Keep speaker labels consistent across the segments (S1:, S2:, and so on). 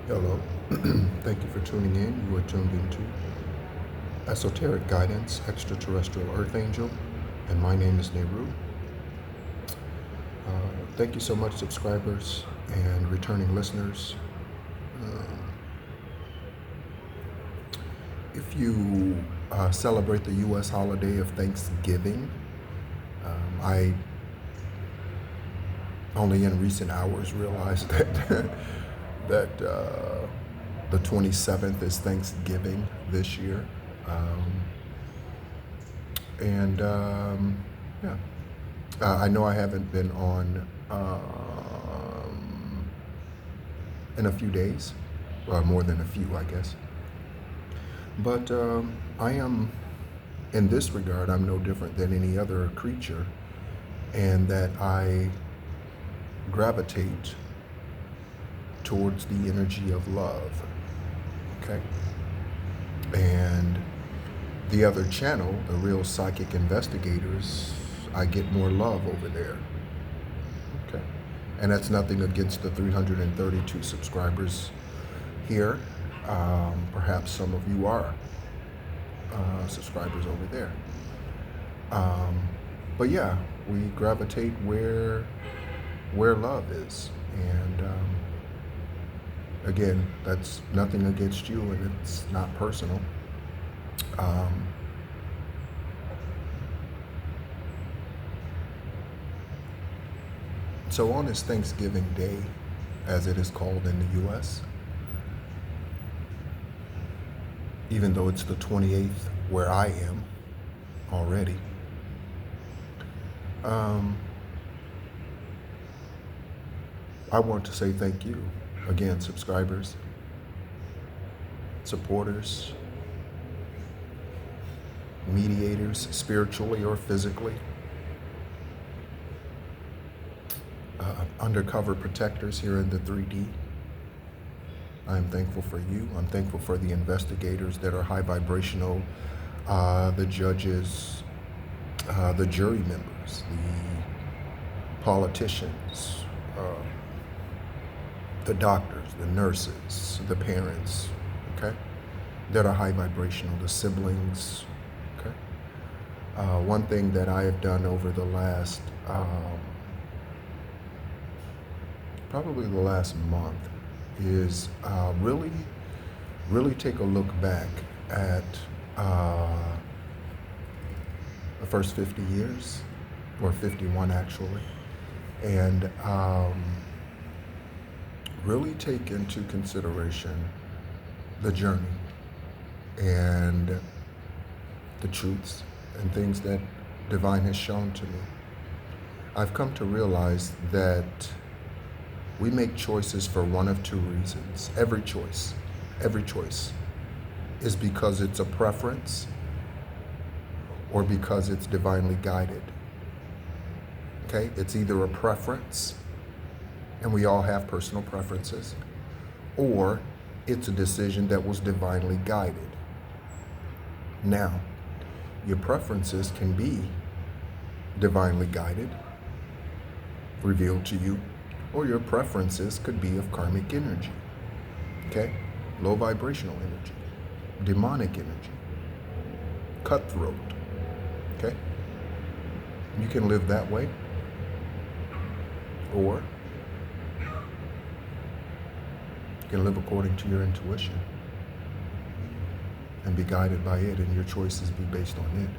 S1: Hello. Thank you for tuning in. You are tuned into Esoteric Guidance, Extraterrestrial Earth Angel, and my name is Nehru. Thank you so much, subscribers and returning listeners. If you celebrate the U.S. holiday of Thanksgiving, I only in recent hours realized that the 27th is Thanksgiving this year. Um, and yeah, I know I haven't been on in a few days, or more than a few, I guess. But I am, in this regard, I'm no different than any other creature, and that I gravitate towards the energy of love. Okay? And the other channel, the Real Psychic Investigators, I get more love over there. Okay. And that's nothing against the 332 subscribers here. Perhaps some of you are subscribers over there. But yeah, we gravitate where love is. And again, that's nothing against you, and it's not personal. So on this Thanksgiving Day, as it is called in the U.S., even though it's the 28th where I am already, I want to say thank you again, subscribers, supporters, mediators, spiritually or physically, undercover protectors here in the 3D. I am thankful for you. I'm thankful for the investigators that are high vibrational, the judges, the jury members, the politicians, the doctors, the nurses, the parents, okay, that are high vibrational, the siblings, okay. One thing that I have done over the last, probably the last month, is really take a look back at the first 50 years, or 51 actually, and really take into consideration the journey and the truths and things that Divine has shown to me. I've come to realize that we make choices for one of two reasons. Every choice is because it's a preference or because it's divinely guided. Okay? It's either a preference, and we all have personal preferences, or it's a decision that was divinely guided. Now, your preferences can be divinely guided, revealed to you, or your preferences could be of karmic energy, okay? Low vibrational energy, demonic energy, cutthroat, okay? You can live that way, or you can live according to your intuition and be guided by it, and your choices be based on it.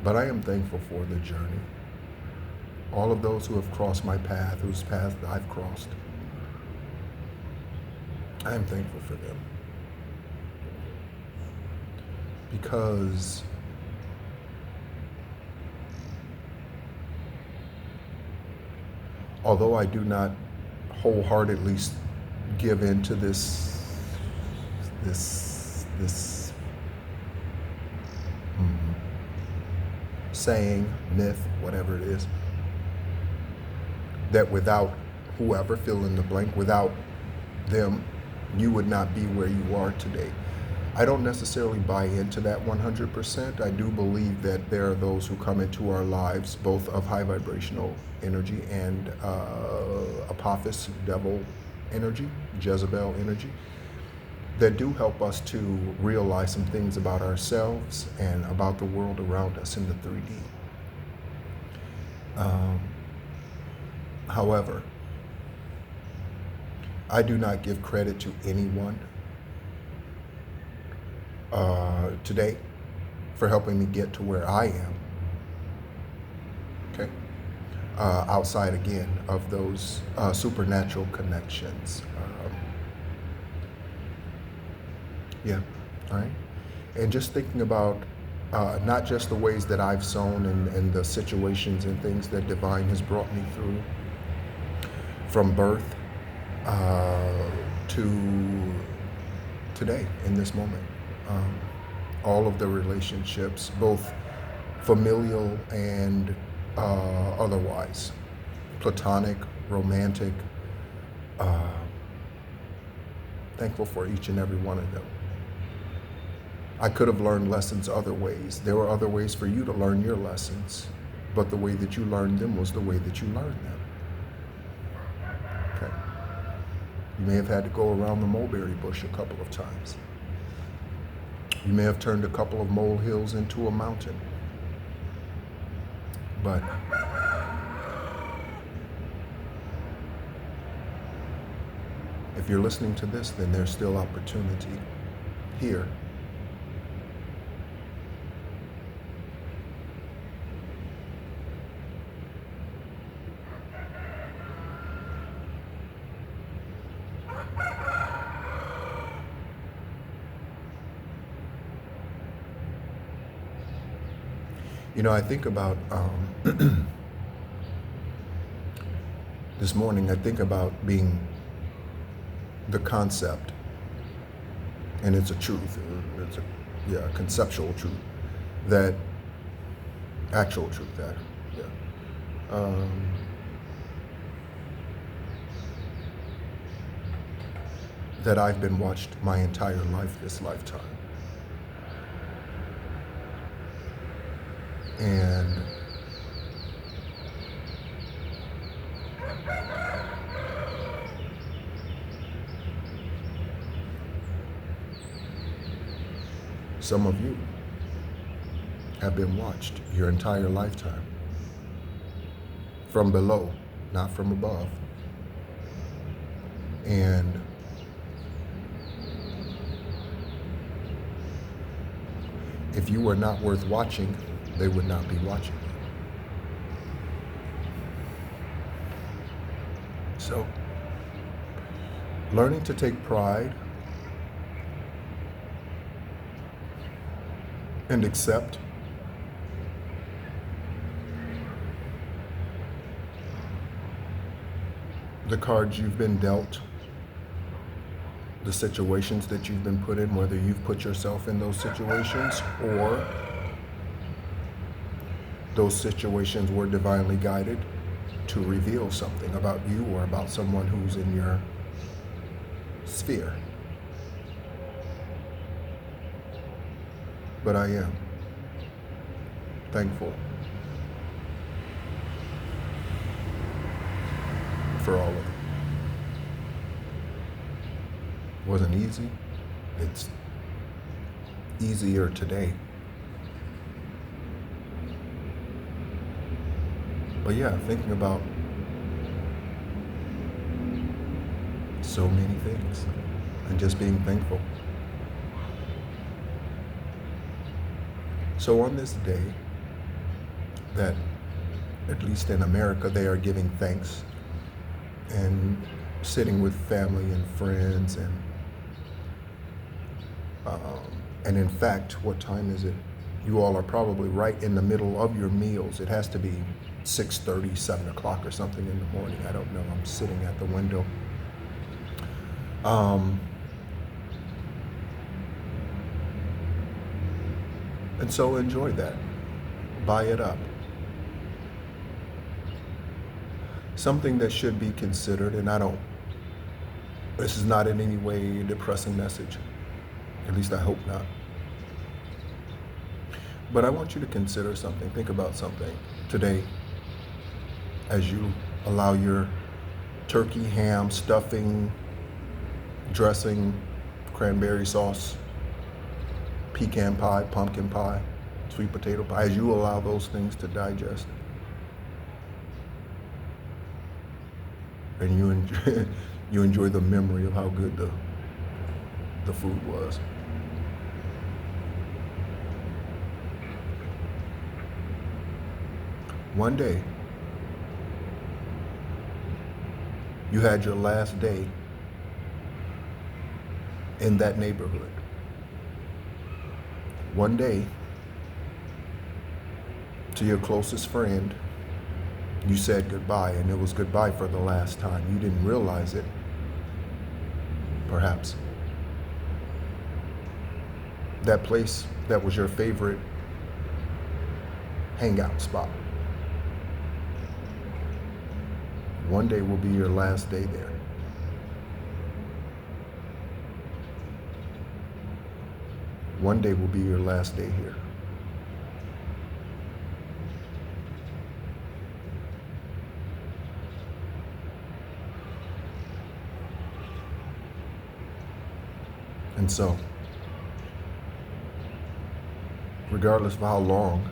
S1: But I am thankful for the journey. All of those who have crossed my path, whose path I've crossed, I am thankful for them. Because although I do not wholeheartedly give in to this saying, myth, whatever it is, that without whoever, fill in the blank, without them, you would not be where you are today. I don't necessarily buy into that 100%. I do believe that there are those who come into our lives, both of high vibrational energy and Apophis, devil energy, Jezebel energy, that do help us to realize some things about ourselves and about the world around us in the 3D. However, I do not give credit to anyone today for helping me get to where I am. Okay? Outside again of those supernatural connections. Yeah, all right. And just thinking about not just the ways that I've sown and the situations and things that divine has brought me through from birth to today in this moment. All of the relationships, both familial and otherwise, platonic, romantic, thankful for each and every one of them. I could have learned lessons other ways. There were other ways for you to learn your lessons, but the way that you learned them was the way that you learned them. Okay. You may have had to go around the mulberry bush a couple of times. You may have turned a couple of molehills into a mountain. But if you're listening to this, then there's still opportunity here. You know, I think about this morning, I think about being the concept, and it's a truth, it's a conceptual truth, that actual truth, that I've been watched my entire life, this lifetime. And some of you have been watched your entire lifetime. From below, not from above. And if you were not worth watching, they would not be watching you. So, learning to take pride and accept the cards you've been dealt, the situations that you've been put in, whether you've put yourself in those situations or those situations were divinely guided to reveal something about you or about someone who's in your sphere. But I am thankful for all of it. It wasn't easy. It's easier today. But yeah, thinking about so many things and just being thankful. So on this day, that at least in America, they are giving thanks and sitting with family and friends and in fact, what time is it? You all are probably right in the middle of your meals. It has to be 6:30, 7 o'clock or something in the morning. I don't know. I'm sitting at the window. And so enjoy that. Buy it up. Something that should be considered, and this is not in any way a depressing message. At least I hope not. But I want you to consider something. Think about something today as you allow your turkey, ham, stuffing, dressing, cranberry sauce, pecan pie, pumpkin pie, sweet potato pie, as you allow those things to digest, and you enjoy the memory of how good the food was. One day, you had your last day in that neighborhood. One day, to your closest friend, you said goodbye, and it was goodbye for the last time. You didn't realize it, perhaps. That place that was your favorite hangout spot. One day will be your last day there. One day will be your last day here. And so, regardless of how long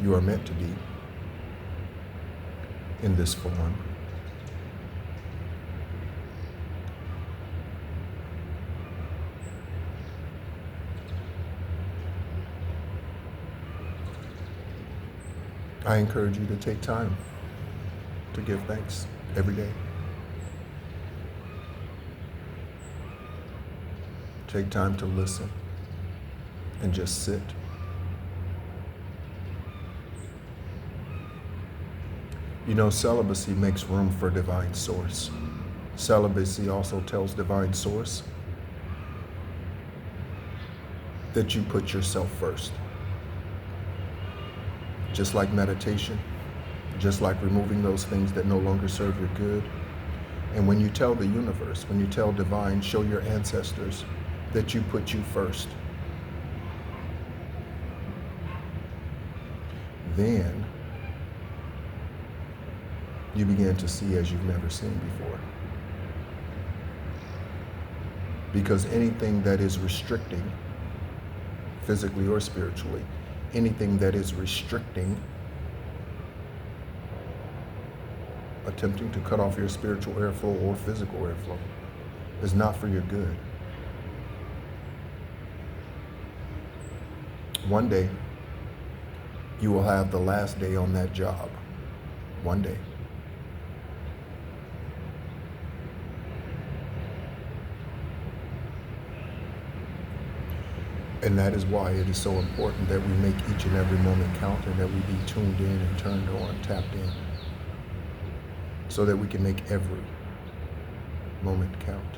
S1: you are meant to be in this form, I encourage you to take time to give thanks every day. Take time to listen and just sit. You know, celibacy makes room for divine source. Celibacy also tells divine source that you put yourself first. Just like meditation, just like removing those things that no longer serve your good. And when you tell the universe, when you tell divine, show your ancestors that you put you first, then you begin to see as you've never seen before. Because anything that is restricting, physically or spiritually, anything that is restricting, attempting to cut off your spiritual airflow or physical airflow, is not for your good. One day, you will have the last day on that job. One day. And that is why it is so important that we make each and every moment count, and that we be tuned in and turned on, tapped in, so that we can make every moment count.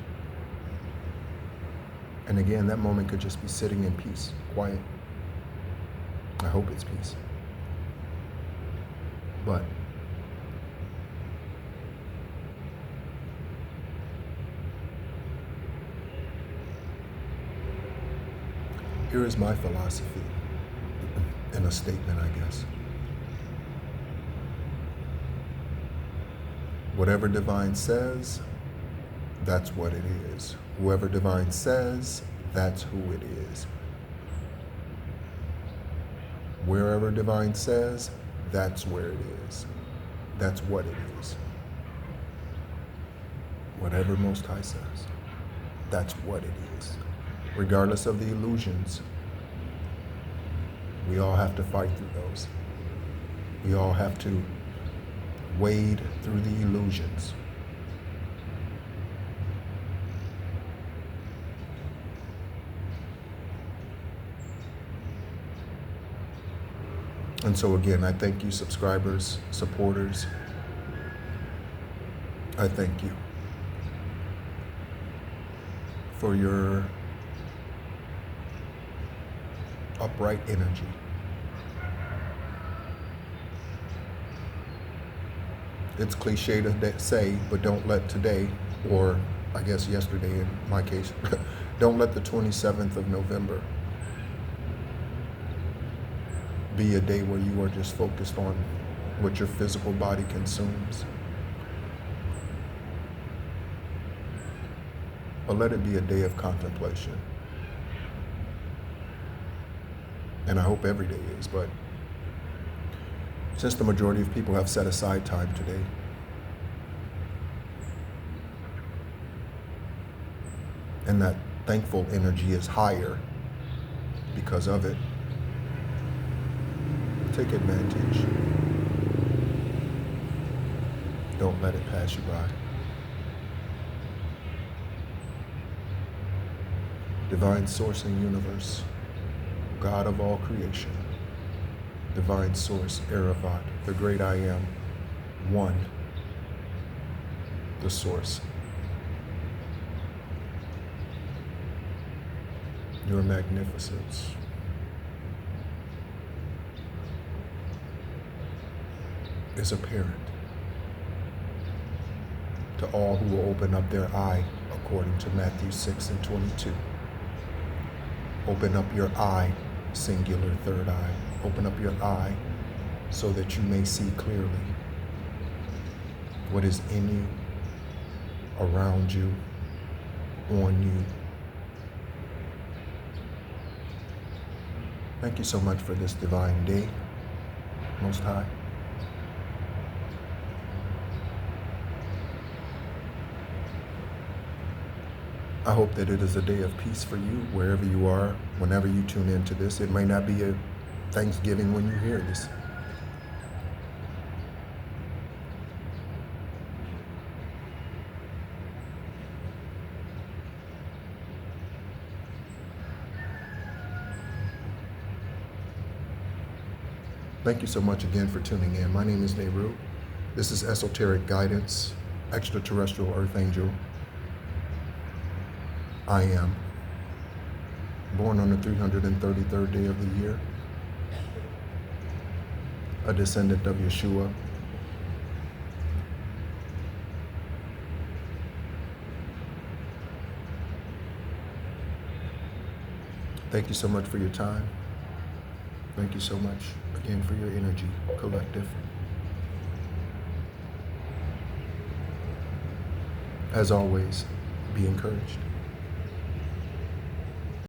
S1: And again, that moment could just be sitting in peace, quiet. I hope it's peace. But here is my philosophy in a statement, I guess. Whatever divine says, that's what it is. Whoever divine says, that's who it is. Wherever divine says, that's where it is. That's what it is. Whatever Most High says, that's what it is. Regardless of the illusions, we all have to fight through those. We all have to wade through the illusions. And so again, I thank you, subscribers, supporters. I thank you for your upright energy. It's cliche to say, but don't let today, or I guess yesterday in my case, don't let the 27th of November be a day where you are just focused on what your physical body consumes. or let it be a day of contemplation. And I hope every day is, but since the majority of people have set aside time today, and that thankful energy is higher because of it, take advantage. Don't let it pass you by. Divine Source and Universe, God of all creation, Divine Source, Erevat, the great I Am, One, the Source. Your magnificence is apparent to all who will open up their eye, according to Matthew 6:22. Open up your eye, singular third eye. Open up your eye so that you may see clearly what is in you, around you, on you. Thank you so much for this divine day, Most High. I hope that it is a day of peace for you, wherever you are, whenever you tune into this. It may not be a Thanksgiving when you hear this. Thank you so much again for tuning in. My name is Nehru. This is Esoteric Guidance, Extraterrestrial Earth Angel. I am born on the 333rd day of the year, a descendant of Yeshua. Thank you so much for your time. Thank you so much again for your energy, collective. As always, be encouraged.